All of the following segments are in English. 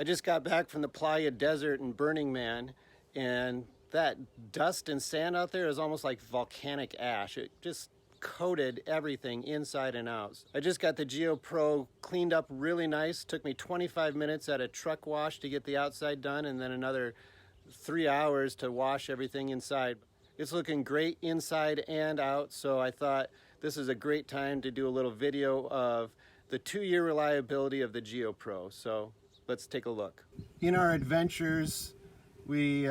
I just got back from the Playa Desert in Burning Man, and that dust and sand out there is almost like volcanic ash. It just coated everything inside and out. I just got the Geo Pro cleaned up really nice. Took me 25 minutes at a truck wash to get the outside done, and then another 3 hours to wash everything inside. It's looking great inside and out, so I thought this is a great time to do a little video of the 2-year reliability of the Geo Pro. So let's take a look. In our adventures, we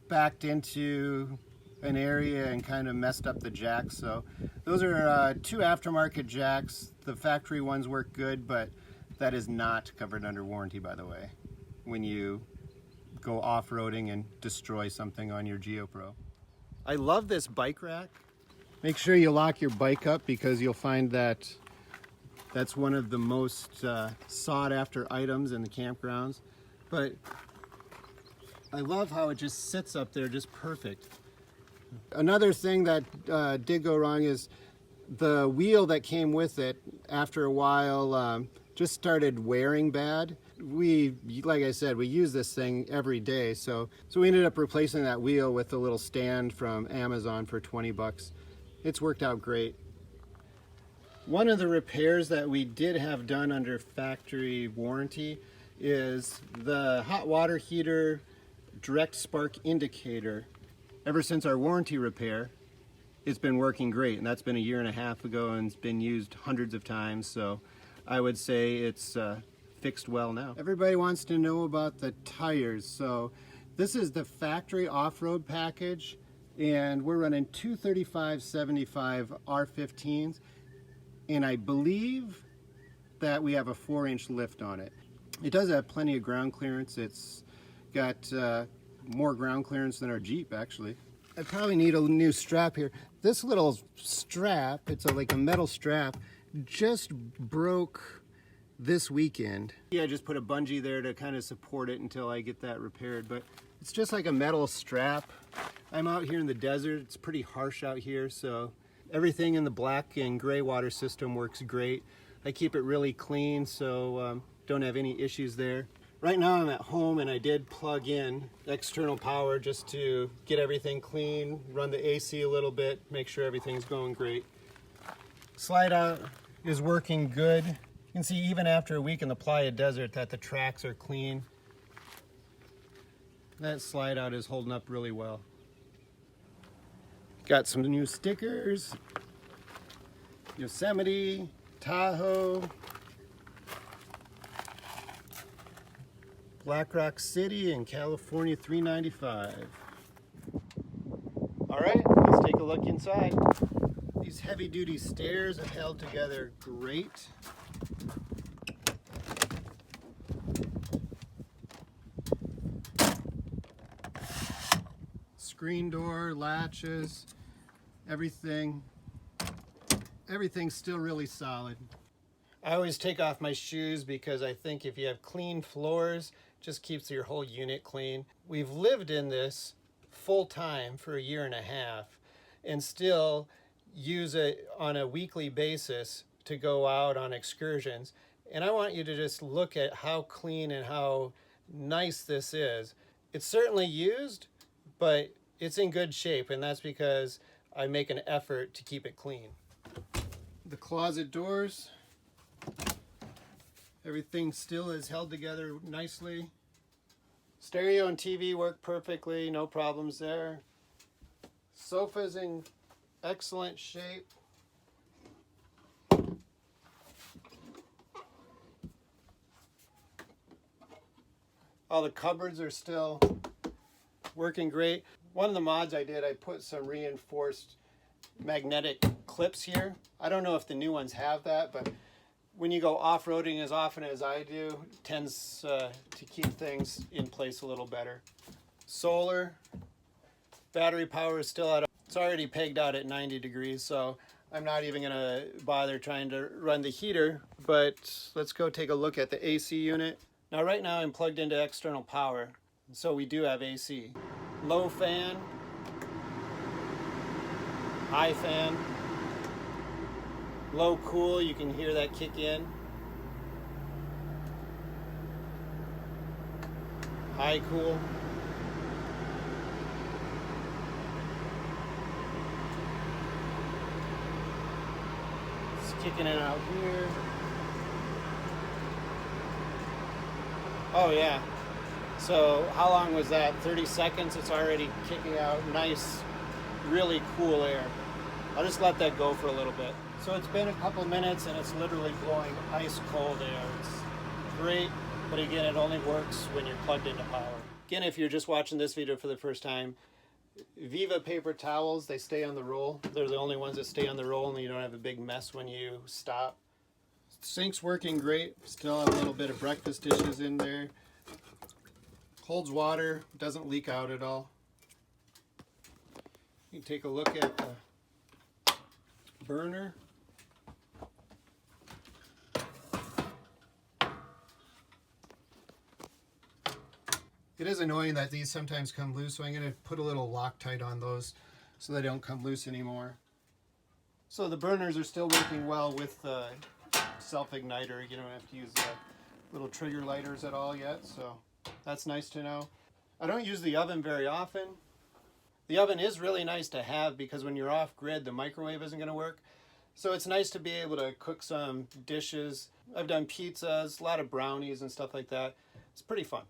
backed into an area and kind of messed up the jacks. So those are 2 aftermarket jacks. The factory ones work good, but that is not covered under warranty, by the way, when you go off-roading and destroy something on your Geo Pro. I love this bike rack. Make sure you lock your bike up, because you'll find that that's one of the most sought after items in the campgrounds. But I love how it just sits up there just perfect. Another thing that did go wrong is the wheel that came with it, after a while, just started wearing bad. Like I said, we use this thing every day, so we ended up replacing that wheel with a little stand from Amazon for 20 bucks. It's worked out great. One of the repairs that we did have done under factory warranty is the hot water heater direct spark indicator. Ever since our warranty repair, it's been working great, and that's been 1.5 years ago, and it's been used hundreds of times, so I would say it's fixed well now. Everybody wants to know about the tires. So this is the factory off-road package, and we're running 235/75 R15s, and I believe that we have a 4-inch lift on it. It does have plenty of ground clearance. It's got more ground clearance than our Jeep, actually. I probably need a new strap here. This little strap, it's like a metal strap, just broke this weekend. Yeah, I just put a bungee there to kind of support it until I get that repaired, but it's just like a metal strap. I'm out here in the desert. It's pretty harsh out here, so everything in the black and gray water system works great. I keep it really clean, so don't have any issues there. Right now I'm at home, and I did plug in external power just to get everything clean, run the AC a little bit, make sure everything's going great. Slide out is working good. You can see even after a week in the Playa Desert that the tracks are clean. That slide out is holding up really well. Got some new stickers. Yosemite, Tahoe, Black Rock City, and California 395. All right, let's take a look inside. These heavy-duty stairs have held together great. Screen door, latches, everything's still really solid. I always take off my shoes because I think if you have clean floors, it just keeps your whole unit clean. We've lived in this full time for 1.5 years and still use it on a weekly basis to go out on excursions. And I want you to just look at how clean and how nice this is. It's certainly used, but it's in good shape, and that's because I make an effort to keep it clean. The closet doors, everything still is held together nicely. Stereo and TV work perfectly, no problems there. Sofa's in excellent shape. All the cupboards are still working great. One of the mods I did, I put some reinforced magnetic clips here. I don't know if the new ones have that, but when you go off-roading as often as I do, it tends to keep things in place a little better. Solar, battery power is still out. It's already pegged out at 90 degrees, so I'm not even gonna bother trying to run the heater, but let's go take a look at the AC unit. Now right now I'm plugged into external power, so we do have AC. Low fan, high fan, low cool, you can hear that kick in. high cool. It's kicking it out here. Oh yeah. So how long was that? 30 seconds. It's already kicking out nice, really cool air. I'll just let that go for a little bit. So it's been a couple minutes and it's literally blowing ice cold air. It's great, but again, it only works when you're plugged into power. Again, if you're just watching this video for the first time, Viva paper towels, they stay on the roll. They're the only ones that stay on the roll and you don't have a big mess when you stop. Sink's working great. Still have a little bit of breakfast dishes in there. Holds water, doesn't leak out at all. You can take a look at the burner. It is annoying that these sometimes come loose, so I'm going to put a little Loctite on those so they don't come loose anymore. So the burners are still working well with the self-igniter. You don't have to use the little trigger lighters at all yet, so that's nice to know. I don't use the oven very often. The oven is really nice to have because when you're off grid, the microwave isn't going to work. So it's nice to be able to cook some dishes. I've done pizzas, a lot of brownies and stuff like that. It's pretty fun.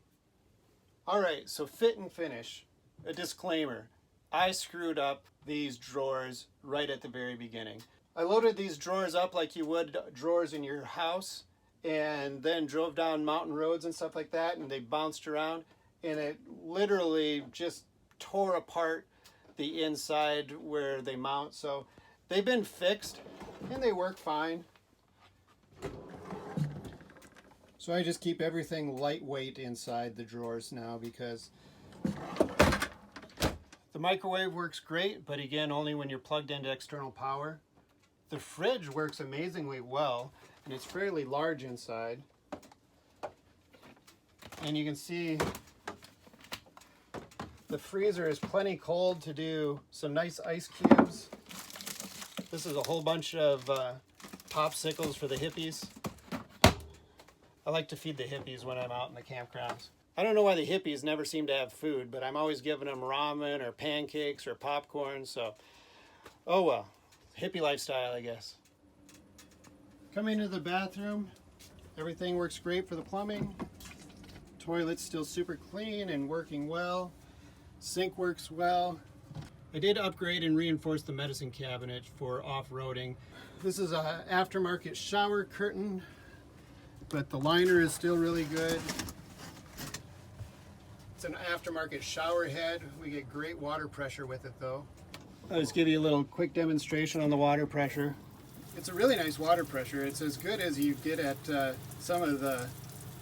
All right, so fit and finish. A disclaimer, I screwed up these drawers right at the very beginning. I loaded these drawers up like you would drawers in your house and then drove down mountain roads and stuff like that, and they bounced around and it literally just tore apart the inside where they mount. So they've been fixed and they work fine. So I just keep everything lightweight inside the drawers now because the microwave works great, but again, only when you're plugged into external power. The fridge works amazingly well, and it's fairly large inside. And you can see the freezer is plenty cold to do some nice ice cubes. This is a whole bunch of popsicles for the hippies. I like to feed the hippies when I'm out in the campgrounds. I don't know why the hippies never seem to have food, but I'm always giving them ramen or pancakes or popcorn, so oh well. Hippie lifestyle, I guess. Coming into the bathroom, everything works great for the plumbing. Toilet's still super clean and working well. Sink works well. I did upgrade and reinforce the medicine cabinet for off-roading. This is an aftermarket shower curtain, but the liner is still really good. It's an aftermarket shower head. We get great water pressure with it though. I'll just give you a little quick demonstration on the water pressure. It's a really nice water pressure. It's as good as you get at some of the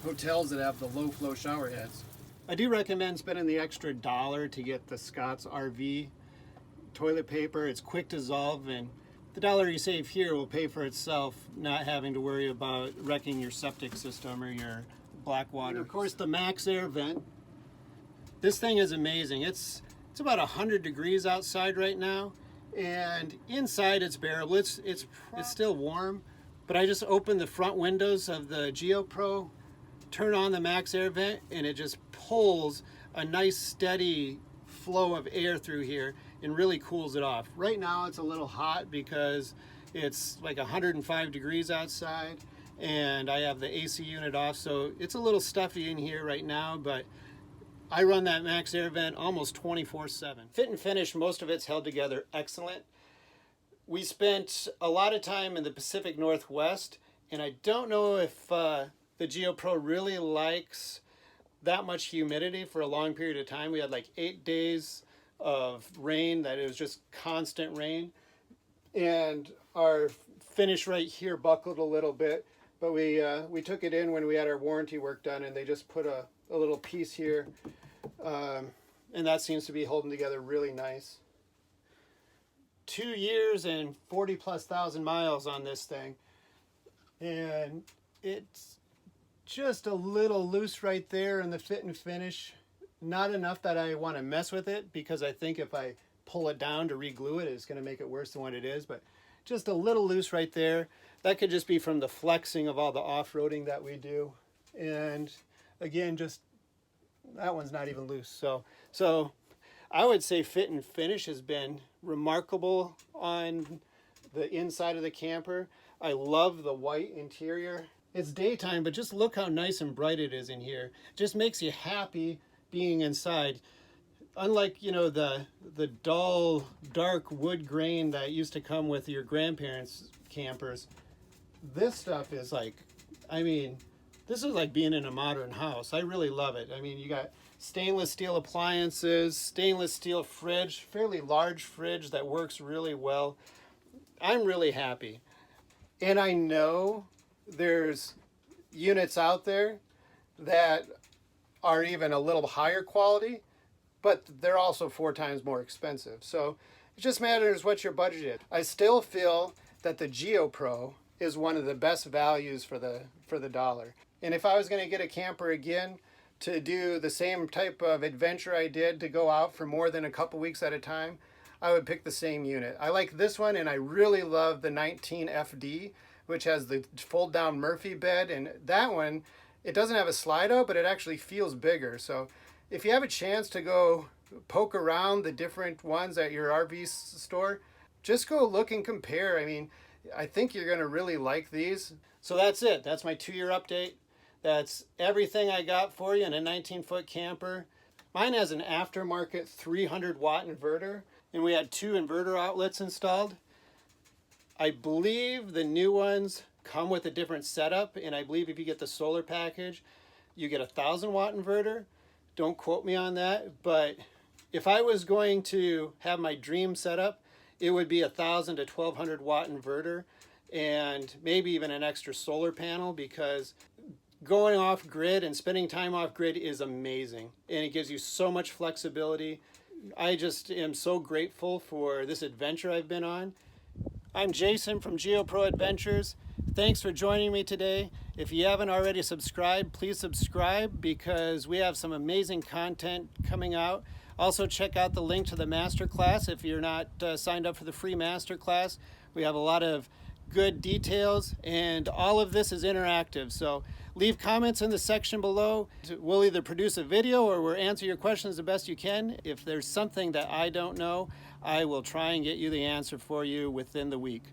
hotels that have the low flow shower heads. I do recommend spending the extra $1 to get the Scott's RV toilet paper. It's quick dissolve, and the $1 you save here will pay for itself, not having to worry about wrecking your septic system or your black water. And of course, the Maxxair Vent. This thing is amazing. It's about 100 degrees outside right now, and inside it's bearable. It's still warm, but I just opened the front windows of the Geo Pro, turn on the Maxxair Vent, and it just pulls a nice steady flow of air through here and really cools it off. Right now it's a little hot because it's like 105 degrees outside and I have the AC unit off, so it's a little stuffy in here right now, but I run that Maxxair Vent almost 24/7. Fit and finish, most of it's held together excellent. We spent a lot of time in the Pacific Northwest, and I don't know if the Geo Pro really likes that much humidity for a long period of time. We had like 8 days of rain, that it was just constant rain. And our finish right here buckled a little bit, but we took it in when we had our warranty work done, and they just put a little piece here, and that seems to be holding together really nice. 2 years and 40,000+ miles on this thing, and it's just a little loose right there in the fit and finish. Not enough that I want to mess with it, because I think if I pull it down to re-glue it, it's going to make it worse than what it is, but just a little loose right there. That could just be from the flexing of all the off-roading that we do. And again, just that one's not even loose. So I would say fit and finish has been remarkable on the inside of the camper. I love the white interior. It's daytime, but just look how nice and bright it is in here. It just makes you happy being inside. Unlike, you know, the dull, dark wood grain that used to come with your grandparents' campers, this stuff is like, I mean, this is like being in a modern house. I really love it. I mean, you got stainless steel appliances, stainless steel fridge, fairly large fridge that works really well. I'm really happy. And I know there's units out there that are even a little higher quality, but they're also 4 times more expensive. So it just matters what your budget is. I still feel that the Geo Pro is one of the best values for the dollar. And if I was going to get a camper again to do the same type of adventure I did, to go out for more than a couple weeks at a time, I would pick the same unit. I like this one, and I really love the 19 FD, which has the fold down Murphy bed. And that one, it doesn't have a slide out, but it actually feels bigger. So if you have a chance to go poke around the different ones at your RV store, just go look and compare. I mean, I think you're going to really like these. So that's it. That's my 2-year update. That's everything I got for you in a 19-foot camper. Mine has an aftermarket 300-watt inverter, and we had 2 inverter outlets installed. I believe the new ones come with a different setup, and I believe if you get the solar package, you get a 1,000-watt inverter. Don't quote me on that, but if I was going to have my dream setup, it would be a 1,000 to 1,200-watt inverter, and maybe even an extra solar panel, because going off grid and spending time off grid is amazing, and it gives you so much flexibility. I just am so grateful for this adventure I've been on. I'm Jason from Geo Pro Adventures. Thanks for joining me today. If you haven't already subscribed, please subscribe, because we have some amazing content coming out. Also, check out the link to the masterclass if you're not signed up for the free masterclass. We have a lot of good details, and all of this is interactive. So leave comments in the section below. We'll either produce a video or we'll answer your questions the best you can. If there's something that I don't know, I will try and get you the answer for you within the week.